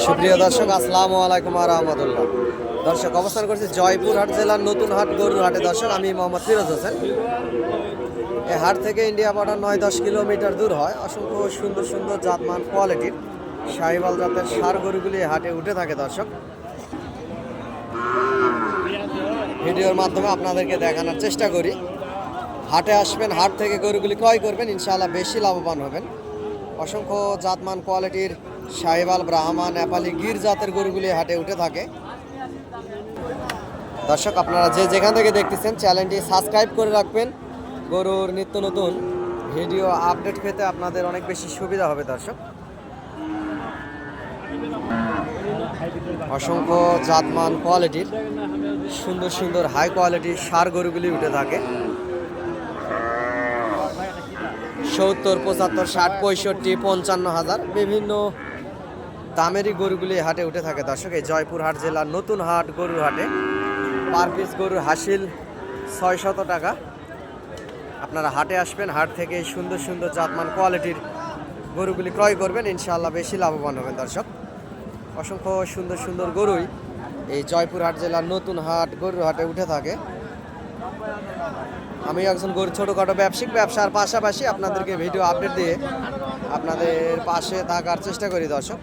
সুপ্রিয় দর্শক, আসসালামু আলাইকুম ওয়া রাহমাতুল্লাহ। দর্শক, অবস্থান করছি জয়পুরহাট জেলার নতুন হাট গরুর হাটে। দর্শক, আমি মোহাম্মদ ফিরোজ হোসেন। এই হাট থেকে ইন্ডিয়া বর্ডার 9-10 কিলোমিটার দূর হয়। অসংখ্য সুন্দর সুন্দর জাতমান কোয়ালিটির শাহিওয়াল জাতের ষাঁড় গরুগুলি এই হাটে উঠে থাকে। দর্শক, ভিডিওর মাধ্যমে আপনাদেরকে দেখানোর চেষ্টা করি। হাটে আসবেন, হাট থেকে গরুগুলি ক্রয় করবেন, ইনশাআল্লাহ বেশি লাভবান হবেন। অসংখ্য জাতমান কোয়ালিটির শাহিওয়াল, ব্রাহ্মা, নেপালি, গির জাতের গরুগুলি হাটে উঠে থাকে। দর্শক, আপনারা যে যেখান থেকে দেখতেছেন চ্যানেলটি সাবস্ক্রাইব করে রাখবেন। গরুর নিত্য নতুন ভিডিও আপডেট পেতে আপনাদের অনেক বেশি সুবিধা হবে। দর্শক, অসংখ্য জাতমান কোয়ালিটির সুন্দর সুন্দর হাই কোয়ালিটির ষাঁড় গরুগুলি উঠে থাকে। 70, 75, 60, 65, 55,000 বিভিন্ন দামেরই গরুগুলি হাটে উঠে থাকে। দর্শক, এই জয়পুরহাট জেলার নতুন হাট গরুর হাটে পার পিস গরুর হাসিল 600 টাকা। আপনারা হাটে আসবেন, হাট থেকে সুন্দর সুন্দর জাতমান কোয়ালিটির গরুগুলি ক্রয় করবেন, ইনশাআল্লাহ বেশি লাভবান হবেন। দর্শক, অসংখ্য সুন্দর সুন্দর গরুই এই জয়পুরহাট জেলার নতুন হাট গরুর হাটে উঠে থাকে। আমি একজন গরু ছোটোখাটো ব্যবসার পাশাপাশি আপনাদেরকে ভিডিও আপডেট দিয়ে আপনাদের পাশে থাকার চেষ্টা করি। দর্শক,